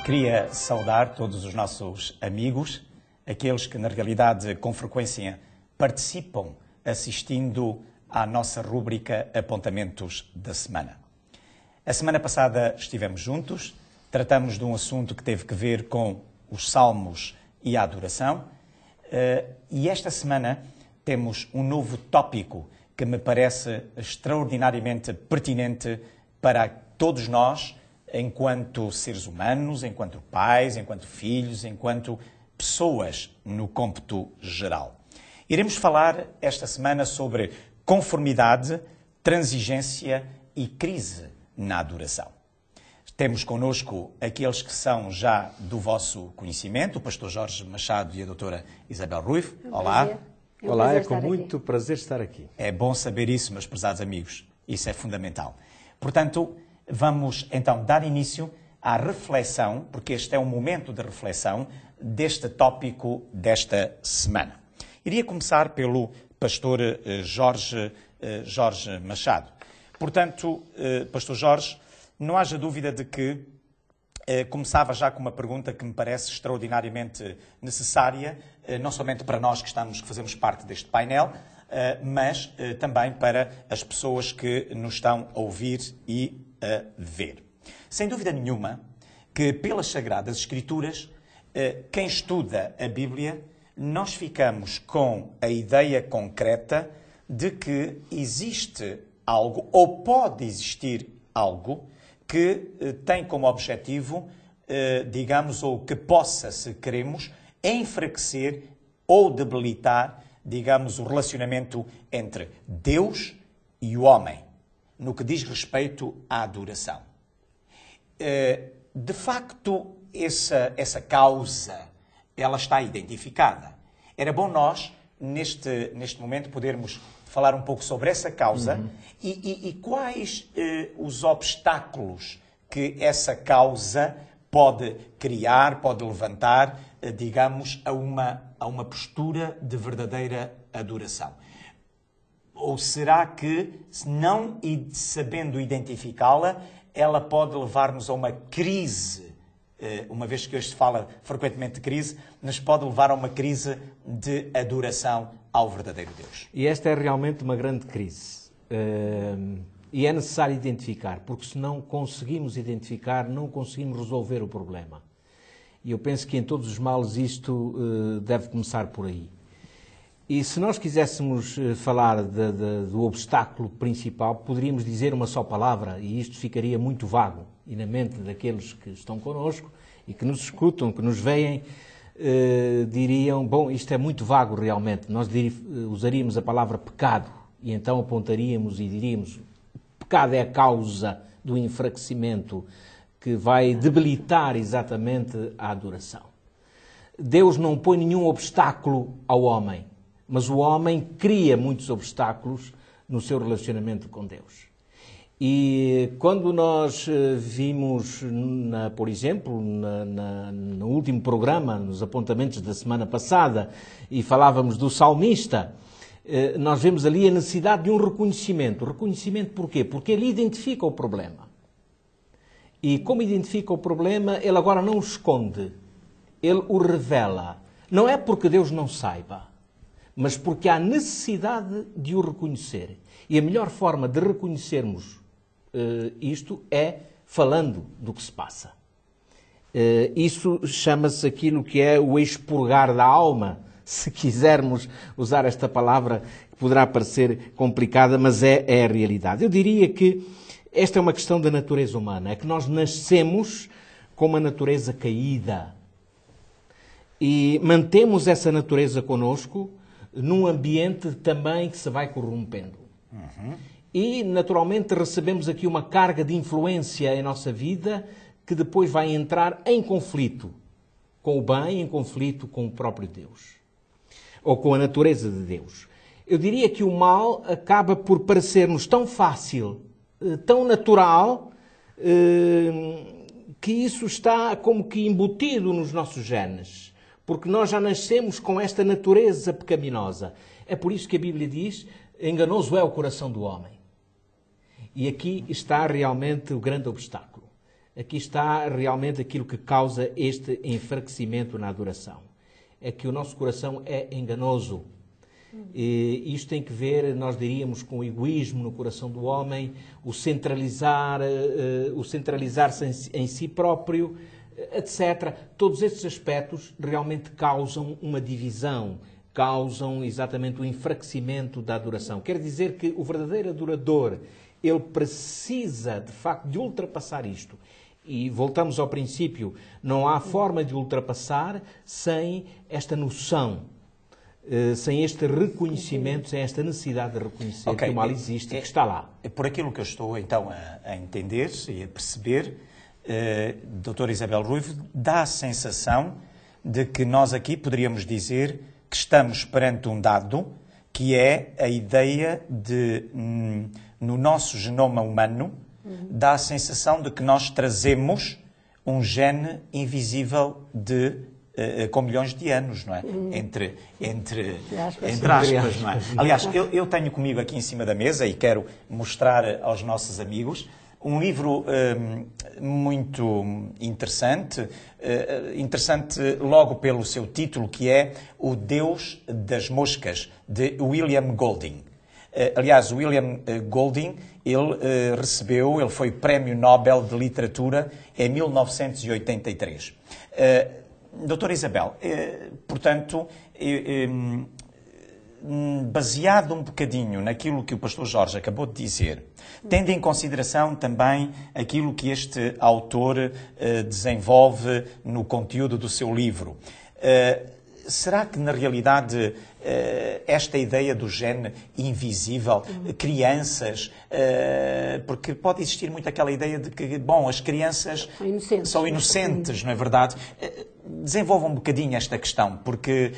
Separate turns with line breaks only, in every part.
Queria saudar todos os nossos amigos, aqueles que na realidade com frequência participam assistindo à nossa rúbrica Apontamentos da Semana. A semana passada estivemos juntos, tratamos de um assunto que teve que ver com os salmos e a adoração, e esta semana temos um novo tópico que me parece extraordinariamente pertinente para todos nós, enquanto seres humanos, enquanto pais, enquanto filhos, enquanto pessoas no cômputo geral. Iremos falar esta semana sobre conformidade, transigência e crise na adoração. Temos connosco aqueles que são já do vosso conhecimento, o pastor Jorge Machado e a doutora Isabel Ruivo. Olá.
Olá, é com muito prazer estar aqui.
É bom saber isso, meus prezados amigos. Isso é fundamental. Portanto, vamos então dar início à reflexão, porque este é um momento de reflexão deste tópico desta semana. Iria começar pelo pastor Jorge Machado. Portanto, pastor Jorge, não haja dúvida de que começava já com uma pergunta que me parece extraordinariamente necessária, não somente para nós que fazemos parte deste painel, mas também para as pessoas que nos estão a ouvir e a ver. Sem dúvida nenhuma que pelas Sagradas Escrituras, quem estuda a Bíblia, nós ficamos com a ideia concreta de que existe algo, ou pode existir algo, que tem como objetivo, digamos, ou que possa, se queremos, enfraquecer ou debilitar, digamos, o relacionamento entre Deus e o homem, no que diz respeito à adoração. De facto, essa causa, ela está identificada. Era bom nós, neste momento, podermos falar um pouco sobre essa causa e quais os obstáculos que essa causa pode criar, pode levantar, digamos, a uma postura de verdadeira adoração. Ou será que, não sabendo identificá-la, ela pode levar-nos a uma crise, uma vez que hoje se fala frequentemente de crise, nos pode levar a uma crise de adoração ao verdadeiro Deus.
E esta é realmente uma grande crise. E é necessário identificar, porque se não conseguimos identificar, não conseguimos resolver o problema. E eu penso que em todos os males isto deve começar por aí. E se nós quiséssemos falar do obstáculo principal, poderíamos dizer uma só palavra, e isto ficaria muito vago. E na mente daqueles que estão connosco e que nos escutam, que nos veem, diriam, bom, isto é muito vago realmente. Nós usaríamos a palavra pecado e então apontaríamos e diríamos, pecado é a causa do enfraquecimento que vai debilitar exatamente a adoração. Deus não põe nenhum obstáculo ao homem, mas o homem cria muitos obstáculos no seu relacionamento com Deus. E quando nós vimos, por exemplo, no último programa, nos apontamentos da semana passada, e falávamos do salmista, nós vemos ali a necessidade de um reconhecimento. Reconhecimento porquê? Porque ele identifica o problema. E como identifica o problema, ele agora não o esconde, ele o revela. Não é porque Deus não saiba, mas porque há necessidade de o reconhecer. E a melhor forma de reconhecermos isto é falando do que se passa. Isso chama-se aquilo que é o expurgar da alma, se quisermos usar esta palavra, que poderá parecer complicada, mas é a realidade. Eu diria que esta é uma questão da natureza humana, é que nós nascemos com uma natureza caída e mantemos essa natureza connosco num ambiente também que se vai corrompendo. E, naturalmente, recebemos aqui uma carga de influência em nossa vida que depois vai entrar em conflito com o bem, em conflito com o próprio Deus, ou com a natureza de Deus. Eu diria que o mal acaba por parecer-nos tão fácil, tão natural, que isso está como que embutido nos nossos genes, porque nós já nascemos com esta natureza pecaminosa. É por isso que a Bíblia diz, enganoso é o coração do homem. E aqui está realmente o grande obstáculo. Aqui está realmente aquilo que causa este enfraquecimento na adoração. É que o nosso coração é enganoso. E isto tem que ver, nós diríamos, com o egoísmo no coração do homem, o centralizar-se em si próprio, etc. Todos estes aspectos realmente causam uma divisão, causam exatamente o enfraquecimento da adoração. Quer dizer que o verdadeiro adorador, ele precisa, de facto, de ultrapassar isto. E voltamos ao princípio, não há forma de ultrapassar sem esta noção, sem este reconhecimento, sem esta necessidade de reconhecer que o mal existe e que está lá.
Por aquilo que eu estou, então, a entender e a perceber, Dr. Isabel Ruivo, dá a sensação de que nós aqui poderíamos dizer que estamos perante um dado, que é a ideia de, no nosso genoma humano, dá a sensação de que nós trazemos um gene invisível com milhões de anos, não é? Entre aspas, não é? Aliás, eu tenho comigo aqui em cima da mesa, e quero mostrar aos nossos amigos, um livro muito interessante, interessante logo pelo seu título, que é O Deus das Moscas, de William Golding. Aliás, William Golding, ele foi Prémio Nobel de Literatura em 1983. Doutora Isabel, portanto, baseado um bocadinho naquilo que o pastor Jorge acabou de dizer, tendo em consideração também aquilo que este autor desenvolve no conteúdo do seu livro, será que, na realidade, esta ideia do gene invisível, crianças, porque pode existir muito aquela ideia de que, bom, as crianças são inocentes, não é verdade? Desenvolva um bocadinho esta questão, porque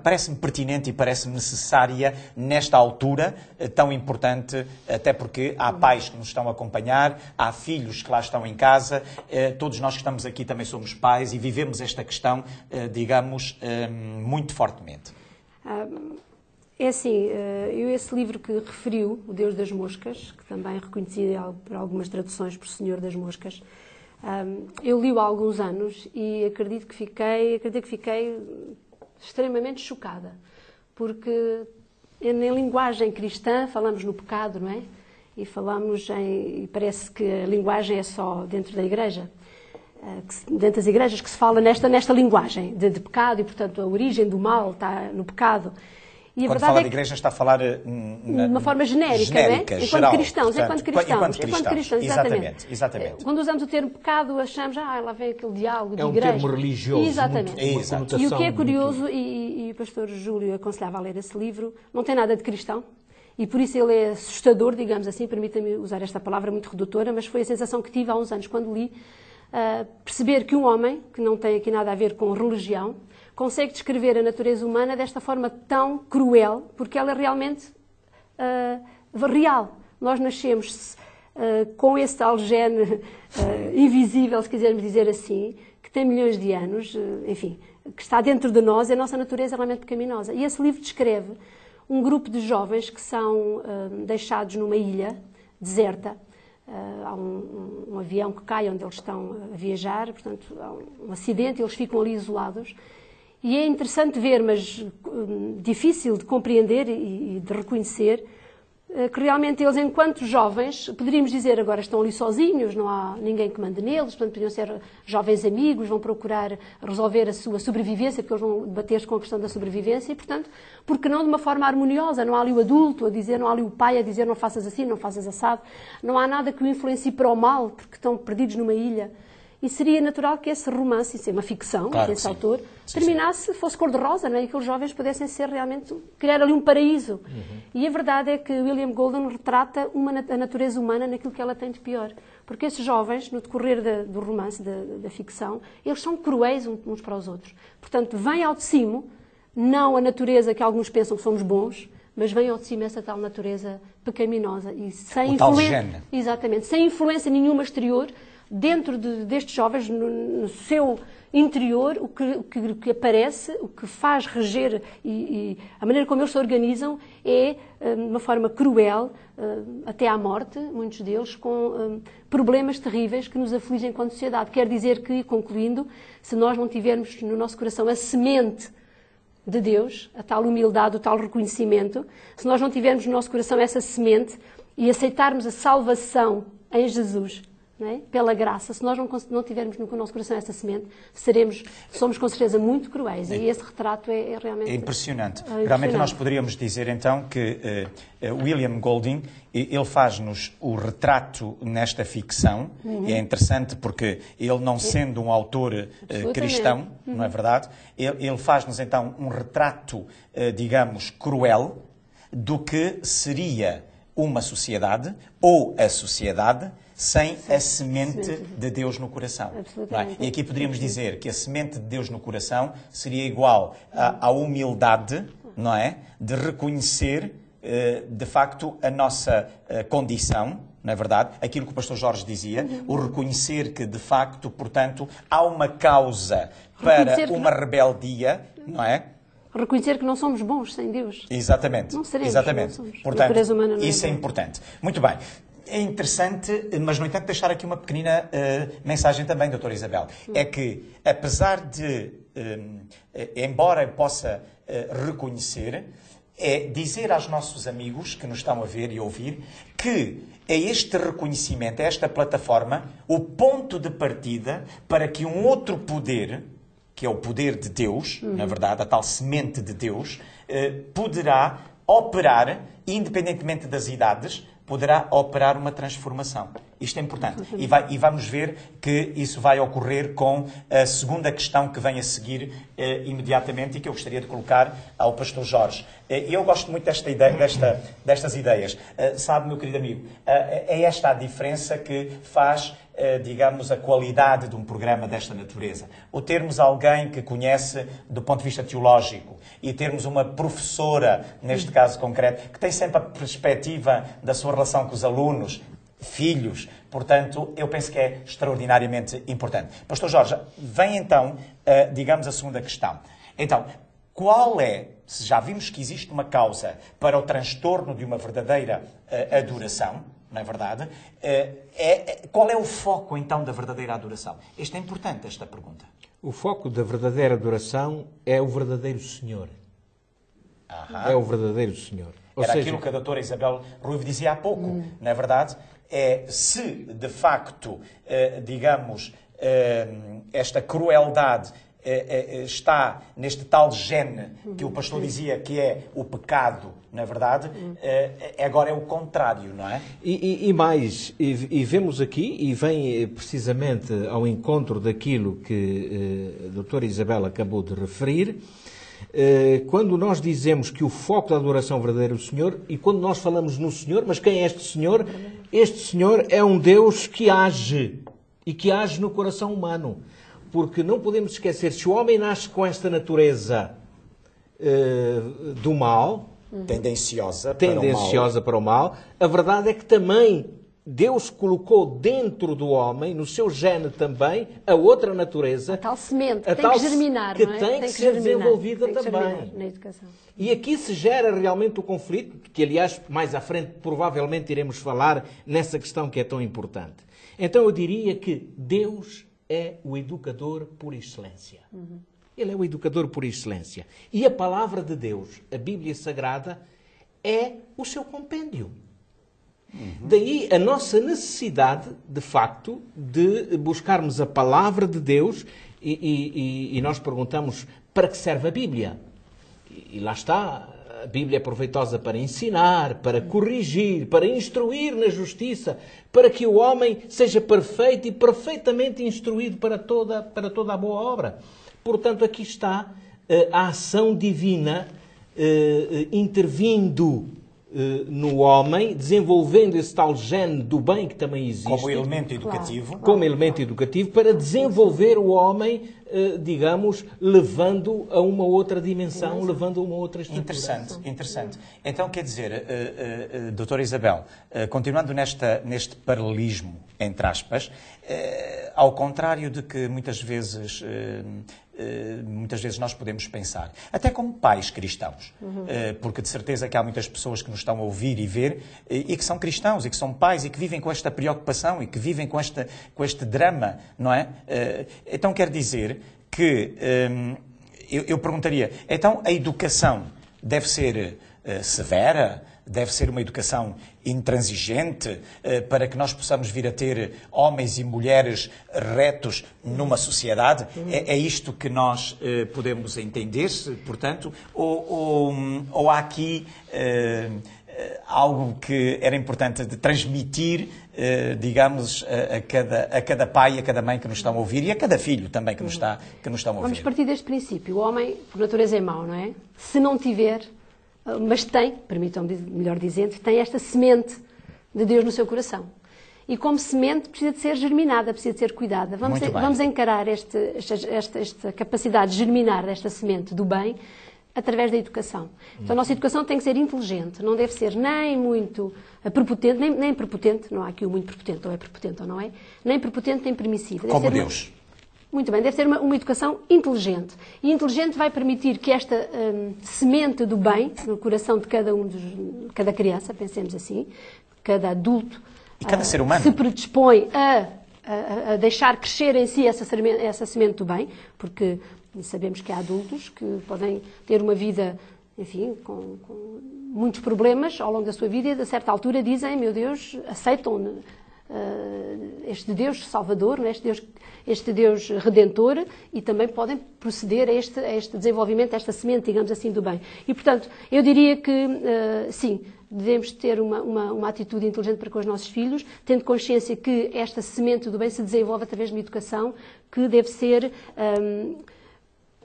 parece-me pertinente e parece-me necessária nesta altura tão importante, até porque há pais que nos estão a acompanhar, há filhos que lá estão em casa, todos nós que estamos aqui também somos pais e vivemos esta questão, digamos, muito fortemente.
É assim, esse livro que referiu, O Deus das Moscas, que também é reconhecido por algumas traduções por Senhor das Moscas, eu li-o há alguns anos e acredito que fiquei extremamente chocada, porque em linguagem cristã falamos no pecado, não é? E parece que a linguagem é só dentro da igreja, dentro das igrejas que se fala nesta linguagem de pecado e, portanto, a origem do mal está no pecado. E
quando fala de igreja está a falar de
uma forma genérica, não é? Enquanto cristãos,
exatamente.
Quando usamos o termo pecado, achamos, lá vem aquele diálogo de igreja.
É um termo religioso.
Exatamente. E o que é curioso,
muito...
e o pastor Júlio aconselhava a ler esse livro, não tem nada de cristão, e por isso ele é assustador, digamos assim, permita-me usar esta palavra muito redutora, mas foi a sensação que tive há uns anos quando li, perceber que um homem, que não tem aqui nada a ver com religião, consegue descrever a natureza humana desta forma tão cruel, porque ela é realmente real. Nós nascemos com esse tal gene invisível, se quisermos dizer assim, que tem milhões de anos, enfim, que está dentro de nós, e a nossa natureza é realmente pecaminosa. E esse livro descreve um grupo de jovens que são deixados numa ilha deserta. Há um avião que cai onde eles estão a viajar, portanto, há um acidente e eles ficam ali isolados. E é interessante ver, mas difícil de compreender e de reconhecer, que realmente eles, enquanto jovens, poderíamos dizer agora estão ali sozinhos, não há ninguém que mande neles, portanto podiam ser jovens amigos, vão procurar resolver a sua sobrevivência, porque eles vão debater-se com a questão da sobrevivência e, portanto, porque não de uma forma harmoniosa? Não há ali o adulto a dizer, não há ali o pai a dizer não faças assim, não faças assado, não há nada que o influencie para o mal, porque estão perdidos numa ilha. E seria natural que esse romance, isso é uma ficção, claro, desse autor, terminasse, fosse cor-de-rosa, não é? E que os jovens pudessem ser realmente, criar ali um paraíso. E a verdade é que William Golding retrata a natureza humana naquilo que ela tem de pior. Porque esses jovens, no decorrer do romance, da ficção, eles são cruéis uns para os outros. Portanto, vem ao de cima, não a natureza que alguns pensam que somos bons, mas vem ao de cima essa tal natureza pecaminosa. E sem influência, exatamente, sem influência nenhuma exterior, dentro destes jovens, no seu interior, o que aparece, o que faz reger e a maneira como eles se organizam é de uma forma cruel, até à morte, muitos deles, com problemas terríveis que nos afligem enquanto sociedade. Quer dizer que, concluindo, se nós não tivermos no nosso coração a semente de Deus, a tal humildade, o tal reconhecimento, se nós não tivermos no nosso coração essa semente e aceitarmos a salvação em Jesus, não é? Pela graça, se nós não tivermos no nosso coração essa semente, somos com certeza muito cruéis. E esse retrato é realmente...
É impressionante. Realmente nós poderíamos dizer então que William Golding, ele faz-nos o retrato nesta ficção, e é interessante porque ele, não sendo um autor cristão, não é verdade? Ele faz-nos então um retrato, digamos, cruel do que seria uma sociedade ou a sociedade sem a semente de Deus no coração. É? E aqui poderíamos dizer que a semente de Deus no coração seria igual à humildade, não é? De reconhecer, de facto, a nossa condição, não é verdade? Aquilo que o pastor Jorge dizia, o reconhecer que, de facto, portanto, há uma causa para uma rebeldia, não é?
Reconhecer que não somos bons sem Deus.
Exatamente.
Não seremos.
Exatamente.
Não somos.
Portanto,
humana não
isso é importante. Muito bem. É interessante, mas, no entanto, deixar aqui uma pequenina mensagem também, doutora Isabel. É que, apesar de, embora eu possa reconhecer, é dizer aos nossos amigos que nos estão a ver e ouvir que é este reconhecimento, é esta plataforma, o ponto de partida para que um outro poder, que é o poder de Deus, na verdade, a tal semente de Deus, poderá operar, independentemente das idades, poderá operar uma transformação. Isto é importante. E vamos ver que isso vai ocorrer com a segunda questão que vem a seguir imediatamente e que eu gostaria de colocar ao pastor Jorge. Eu gosto muito desta ideia, destas ideias. Sabe, meu querido amigo, é esta a diferença que faz, digamos, a qualidade de um programa desta natureza. O termos alguém que conhece do ponto de vista teológico e termos uma professora, neste caso concreto, que tem sempre a perspectiva da sua relação com os alunos, filhos, portanto, eu penso que é extraordinariamente importante. Pastor Jorge, vem então, digamos, a segunda questão. Então, qual é, se já vimos que existe uma causa para o transtorno de uma verdadeira adoração, não é verdade? Qual é o foco, então, da verdadeira adoração? Isto é importante, esta pergunta.
O foco da verdadeira adoração é o verdadeiro Senhor.
Aham.
É o verdadeiro Senhor.
Era aquilo que a doutora Isabel Ruivo dizia há pouco, não é verdade? Se, de facto, digamos, esta crueldade está neste tal gene que o pastor dizia que é o pecado, não é verdade? Agora é o contrário, não é?
E mais, e vemos aqui, e vem precisamente ao encontro daquilo que a doutora Isabel acabou de referir, quando nós dizemos que o foco da adoração verdadeira é o Senhor, e quando nós falamos no Senhor, mas quem é este Senhor? Este Senhor é um Deus que age, e que age no coração humano. Porque não podemos esquecer, se o homem nasce com esta natureza do mal,
tendenciosa
para o mal, a verdade é que também Deus colocou dentro do homem, no seu gene também, a outra natureza.
A tal semente, que tem que germinar,
que
não é?
tem que ser desenvolvida também.
Na educação.
E aqui se gera realmente o conflito, que aliás, mais à frente, provavelmente iremos falar nessa questão que é tão importante. Então eu diria que Deus é o educador por excelência. Ele é o educador por excelência. E a palavra de Deus, a Bíblia Sagrada, é o seu compêndio. Daí a nossa necessidade, de facto, de buscarmos a palavra de Deus e nós perguntamos para que serve a Bíblia. E lá está, a Bíblia é proveitosa para ensinar, para corrigir, para instruir na justiça, para que o homem seja perfeito e perfeitamente instruído para toda a boa obra. Portanto, aqui está a ação divina intervindo no homem, desenvolvendo esse tal gene do bem que também existe.
Como elemento educativo.
Como elemento educativo, para desenvolver o homem, digamos, levando a uma outra dimensão, levando a uma outra estrutura.
Interessante. Então, quer dizer, doutora Isabel, continuando neste paralelismo, entre aspas, ao contrário de que muitas vezes nós podemos pensar, até como pais cristãos, porque de certeza que há muitas pessoas que nos estão a ouvir e ver e que são cristãos e que são pais e que vivem com esta preocupação e que vivem com este drama, não é? Então quer dizer que eu perguntaria, então a educação deve ser severa? Deve ser uma educação intransigente para que nós possamos vir a ter homens e mulheres retos numa sociedade? É isto que nós podemos entender, portanto? Ou há aqui algo que era importante de transmitir, digamos, a cada pai e a cada mãe que nos estão a ouvir e a cada filho também que nos estão a ouvir?
Vamos partir deste princípio. O homem, por natureza, é mau, não é? Se não tiver... Mas tem, permitam-me melhor dizendo, tem esta semente de Deus no seu coração. E como semente precisa de ser germinada, precisa de ser cuidada. Vamos encarar esta capacidade de germinar desta semente do bem através da educação. Então a nossa educação tem que ser inteligente, não deve ser nem muito prepotente, nem prepotente, não há aqui o muito prepotente, ou é prepotente ou não é, nem prepotente nem permissiva.
Como Deus.
Muito bem, deve ser uma educação inteligente. E inteligente vai permitir que esta semente do bem, no coração de cada criança, pensemos assim, cada adulto,
e cada ser humano,
se predispõe a deixar crescer em si essa semente do bem, porque sabemos que há adultos que podem ter uma vida, enfim, com muitos problemas ao longo da sua vida e, a certa altura, dizem, meu Deus, aceitam este Deus Salvador, este Deus Redentor, e também podem proceder a este desenvolvimento, a esta semente, digamos assim, do bem. E, portanto, eu diria que, sim, devemos ter uma atitude inteligente para com os nossos filhos, tendo consciência que esta semente do bem se desenvolve através de uma educação que deve ser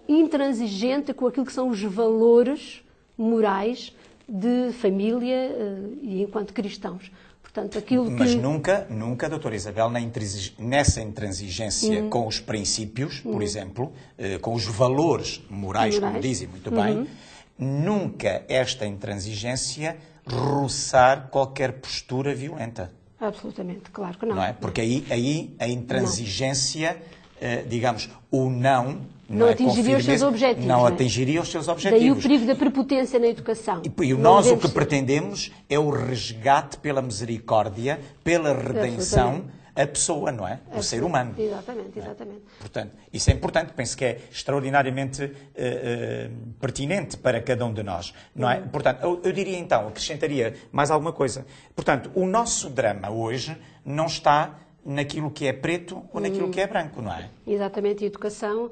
intransigente com aquilo que são os valores morais de família e enquanto cristãos. Portanto,
mas nunca, doutora Isabel, nessa intransigência com os princípios, por exemplo, com os valores morais, como dizem muito bem, nunca esta intransigência roçar qualquer postura violenta.
Absolutamente, claro que não.
Não é? Porque aí a intransigência, digamos, o
não atingiria os seus objetivos.
Não atingiria os seus objetivos.
Daí o perigo da prepotência na educação.
E nós o que pretendemos é o resgate pela misericórdia, pela redenção, a pessoa, não é? O ser humano.
Exatamente.
Portanto, isso é importante, penso que é extraordinariamente pertinente para cada um de nós, não é? Portanto, eu diria então, acrescentaria mais alguma coisa. Portanto, o nosso drama hoje não está naquilo que é preto ou naquilo que é branco, não é?
Exatamente, a educação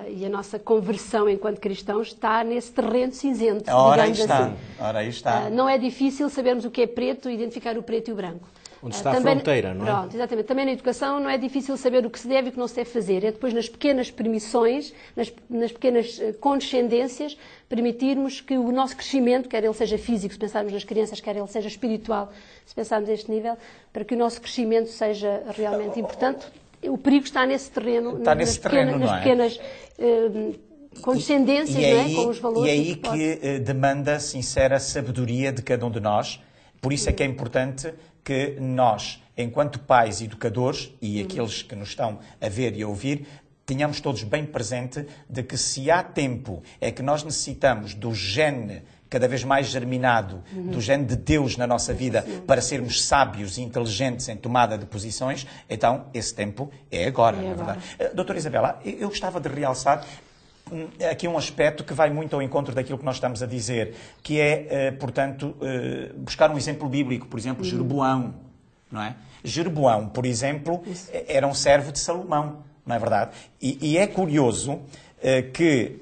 e a nossa conversão enquanto cristãos está nesse terreno cinzento,
Ora aí
está. Não é difícil sabermos o que é preto e identificar o preto e o branco.
Onde está a fronteira, não é?
Pronto, exatamente. Também na educação não é difícil saber o que se deve e o que não se deve fazer. É depois nas pequenas permissões, nas pequenas condescendências, permitirmos que o nosso crescimento, quer ele seja físico, se pensarmos nas crianças, quer ele seja espiritual, se pensarmos a este nível, para que o nosso crescimento seja realmente importante. O perigo está nesse terreno, nas pequenas condescendências, não é? Com os valores.
E aí que demanda sincera sabedoria de cada um de nós. Por isso é que é importante que nós, enquanto pais educadores, e aqueles que nos estão a ver e a ouvir, tenhamos todos bem presente de que se há tempo é que nós necessitamos do gene cada vez mais germinado, do gene de Deus na nossa vida, para sermos sábios e inteligentes em tomada de posições, então esse tempo é agora, não é verdade? Doutora Isabela, eu gostava de realçar aqui um aspecto que vai muito ao encontro daquilo que nós estamos a dizer, que é, portanto, buscar um exemplo bíblico, por exemplo, Jeroboão, não é? Jeroboão, por exemplo, era um servo de Salomão, não é verdade? E é curioso que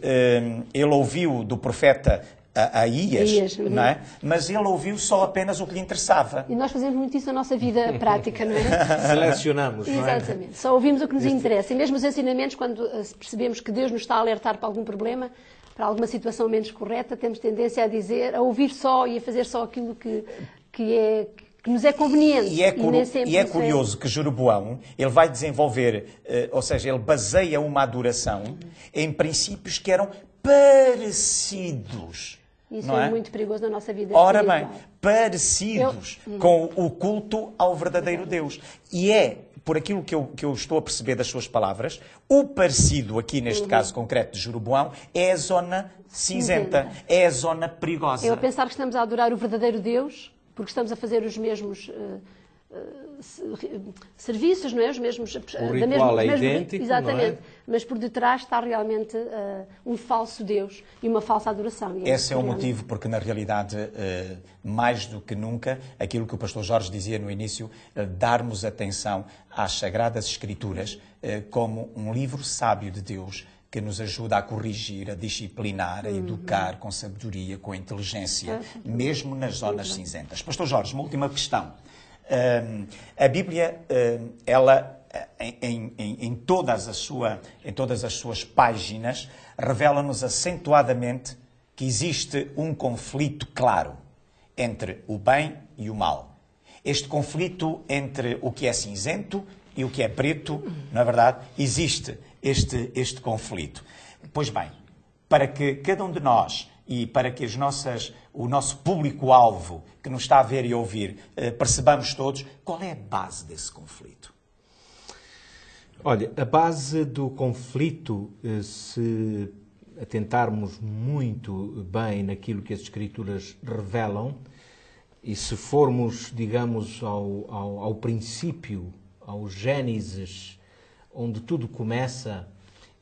ele ouviu do profeta Aías, não é? Mas ele ouviu só apenas o que lhe interessava.
E nós fazemos muito isso na nossa vida prática, não é?
Selecionamos, não é?
Exatamente. Só ouvimos o que nos interessa. E mesmo os ensinamentos, quando percebemos que Deus nos está a alertar para algum problema, para alguma situação menos correta, temos tendência a dizer, a ouvir só e a fazer só aquilo que nos é conveniente.
E é curioso que Jeroboão, ele vai desenvolver, ou seja, ele baseia uma adoração em princípios que eram parecidos.
Isso
não
é
é
muito perigoso na nossa vida
Ora
espiritual.
bem, parecidos com o culto ao verdadeiro Deus. E é, por aquilo que eu estou a perceber das suas palavras, o parecido aqui neste caso concreto de Jeroboão é a zona cinzenta, é a zona perigosa.
Eu pensar que estamos a adorar o verdadeiro Deus, porque estamos a fazer os mesmos serviços, não é? Os mesmos...
O ritual é idêntico,
exatamente.
não é?
Mas por detrás está realmente um falso Deus e uma falsa adoração.
Esse é o motivo porque, na realidade, mais do que nunca, aquilo que o pastor Jorge dizia no início, darmos atenção às Sagradas Escrituras como um livro sábio de Deus que nos ajuda a corrigir, a disciplinar, a educar com sabedoria, com inteligência, mesmo nas zonas cinzentas. Pastor Jorge, uma última questão. A Bíblia, ela, em todas as suas páginas, revela-nos acentuadamente que existe um conflito claro entre o bem e o mal. Este conflito entre o que é cinzento e o que é preto, não é verdade? Existe este conflito. Pois bem, para que cada um de nós e para que o nosso público-alvo que nos está a ver e a ouvir percebamos todos, qual é a base desse conflito?
Olha, a base do conflito, se atentarmos muito bem naquilo que as Escrituras revelam, e se formos, digamos, ao princípio, ao Gênesis, onde tudo começa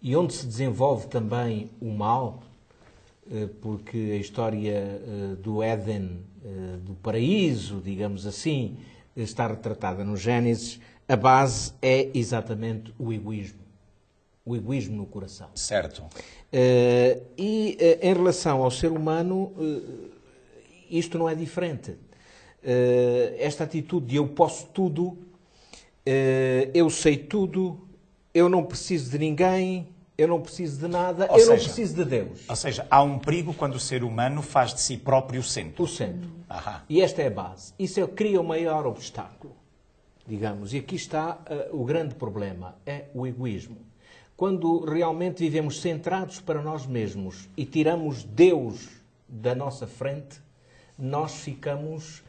e onde se desenvolve também o mal, porque a história do Éden, do paraíso, digamos assim, está retratada no Gênesis, a base é exatamente o egoísmo no coração.
Certo.
E em relação ao ser humano, isto não é diferente. Esta atitude de eu posso tudo, eu sei tudo, eu não preciso de ninguém, eu não preciso de nada, não preciso de Deus.
Ou seja, há um perigo quando o ser humano faz de si próprio o centro.
O centro.
Aham.
E esta é a base. Isso cria o maior obstáculo, digamos. E aqui está o grande problema, é o egoísmo. Quando realmente vivemos centrados para nós mesmos e tiramos Deus da nossa frente, nós ficamos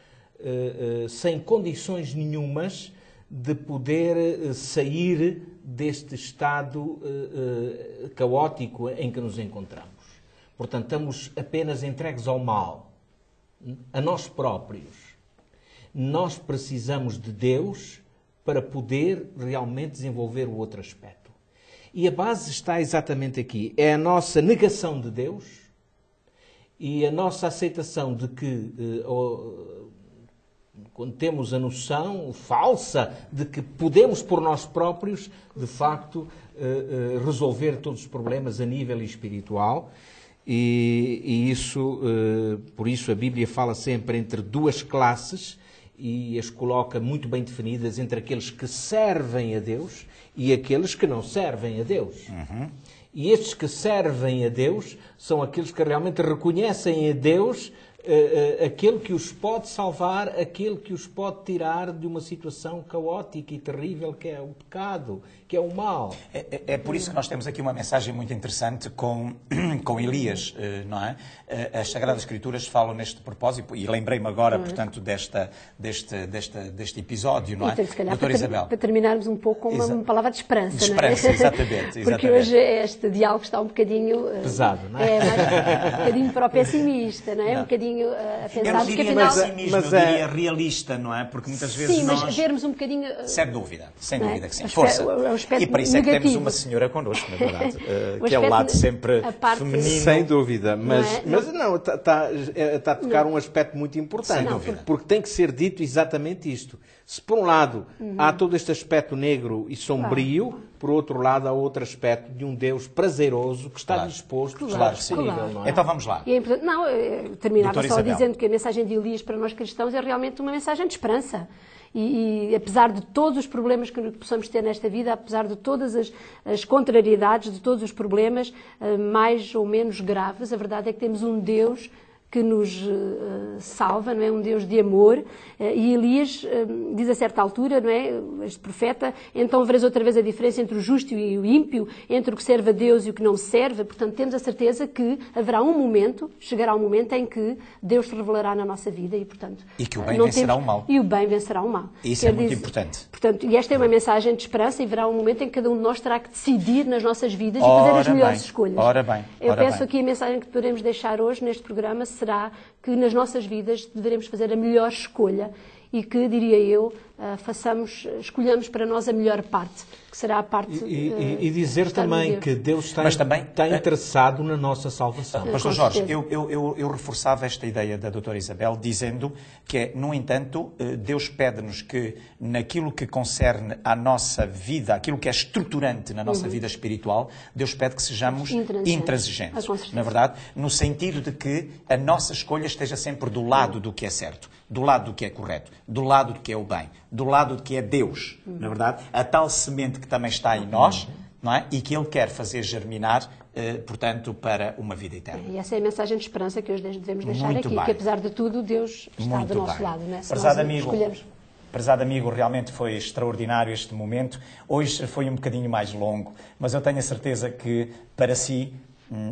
sem condições nenhumas de poder sair deste estado caótico em que nos encontramos. Portanto, estamos apenas entregues ao mal, a nós próprios. Nós precisamos de Deus para poder realmente desenvolver o outro aspecto. E a base está exatamente aqui. É a nossa negação de Deus e a nossa aceitação de que... quando temos a noção falsa de que podemos, por nós próprios, de facto, resolver todos os problemas a nível espiritual. E isso, por isso a Bíblia fala sempre entre duas classes e as coloca muito bem definidas entre aqueles que servem a Deus e aqueles que não servem a Deus. Uhum. E estes que servem a Deus são aqueles que realmente reconhecem a Deus aquele que os pode salvar, aquele que os pode tirar de uma situação caótica e terrível que é o pecado, que é o mal.
É por isso que nós temos aqui uma mensagem muito interessante com Elias, não é? As Sagradas Escrituras falam neste propósito, e lembrei-me agora, portanto, deste episódio, não é?
Então, se calhar,
Doutora Isabel.
Para terminarmos um pouco com uma palavra de esperança,
de esperança,
não é?
exatamente.
Porque hoje este diálogo está um bocadinho...
pesado, não é?
Um bocadinho para o pessimista, não é? Um bocadinho a pensar que afinal...
Eu diria realista, não é? Porque muitas vezes
sim,
nós...
mas vermos um bocadinho...
Sem dúvida que sim.
Força.
E para isso é que temos uma senhora connosco, na verdade, que é o lado sempre feminino.
Sem dúvida, mas não, está a tocar um aspecto muito importante.
Sem dúvida.
Porque tem que ser dito exatamente isto. Se por um lado há todo este aspecto negro e sombrio, por outro lado, há outro aspecto de um Deus prazeroso que está disposto
Claro,
disponível, não é?
Então vamos lá.
E é importante, não, eu terminava
Doutora
só
Isabel.
dizendo que a mensagem de Elias para nós cristãos é realmente uma mensagem de esperança. E apesar de todos os problemas que possamos ter nesta vida, apesar de todas as contrariedades, de todos os problemas, mais ou menos graves, a verdade é que temos um Deus que nos salva, não é? Um Deus de amor. E Elias diz a certa altura, não é? Este profeta, então vereis outra vez a diferença entre o justo e o ímpio, entre o que serve a Deus e o que não serve. Portanto, temos a certeza que haverá um momento, chegará um momento em que Deus se revelará na nossa vida e, portanto...
E que o bem vencerá o mal.
E o bem vencerá o mal.
Isso é muito importante.
Portanto, e esta é uma mensagem de esperança e haverá um momento em que cada um de nós terá que decidir nas nossas vidas e fazer as melhores escolhas.
Ora bem.
Eu penso que a mensagem que podemos deixar hoje neste programa será que nas nossas vidas devemos fazer a melhor escolha e que, diria eu, escolhamos para nós a melhor parte, que será a parte...
E dizer também que Deus está interessado na nossa salvação.
Pastor Jorge, eu reforçava esta ideia da doutora Isabel, dizendo que, no entanto, Deus pede-nos que, naquilo que concerne à nossa vida, aquilo que é estruturante na nossa vida espiritual, Deus pede que sejamos intransigentes. Na verdade, no sentido de que a nossa escolha esteja sempre do lado do que é certo, do lado do que é correto, do lado do que é o bem, do lado do que é Deus, na verdade, a tal semente que também está em nós, não é? E que Ele quer fazer germinar, portanto, para uma vida eterna.
E essa é a mensagem de esperança que hoje devemos deixar
Muito
aqui,
bem.
que apesar de tudo, Deus está do nosso lado. Não é?
Prezado amigo, realmente foi extraordinário este momento. Hoje foi um bocadinho mais longo, mas eu tenho a certeza que, para si,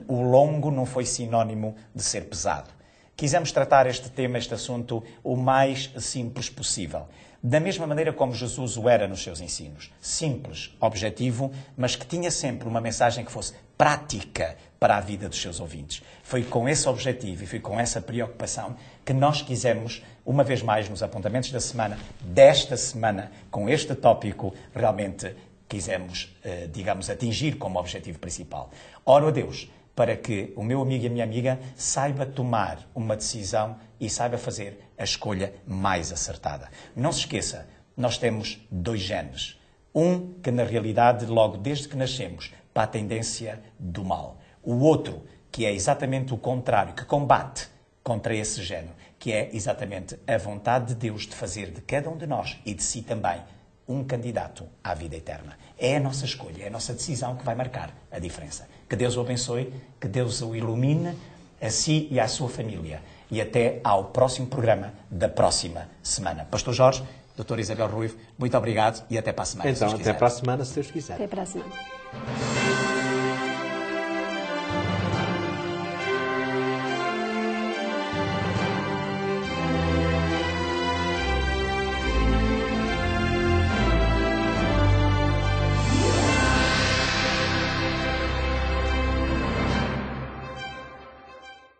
o longo não foi sinónimo de ser pesado. Quisemos tratar este tema, este assunto, o mais simples possível. Da mesma maneira como Jesus o era nos seus ensinos. Simples, objetivo, mas que tinha sempre uma mensagem que fosse prática para a vida dos seus ouvintes. Foi com esse objetivo e foi com essa preocupação que nós quisemos, uma vez mais, nos apontamentos da semana, desta semana, com este tópico, realmente quisemos, digamos, atingir como objetivo principal. Oro a Deus para que o meu amigo e a minha amiga saiba tomar uma decisão e saiba fazer a escolha mais acertada. Não se esqueça, nós temos 2 genes. Um que, na realidade, logo desde que nascemos, para a tendência do mal. O outro, que é exatamente o contrário, que combate contra esse gene, que é exatamente a vontade de Deus de fazer de cada um de nós e de si também um candidato à vida eterna. É a nossa escolha, é a nossa decisão que vai marcar a diferença. Que Deus o abençoe, que Deus o ilumine, a si e à sua família. E até ao próximo programa da próxima semana. Pastor Jorge, doutora Isabel Ruivo, muito obrigado e até para a semana.
Então, até para a semana, se Deus quiser.
Até para a semana.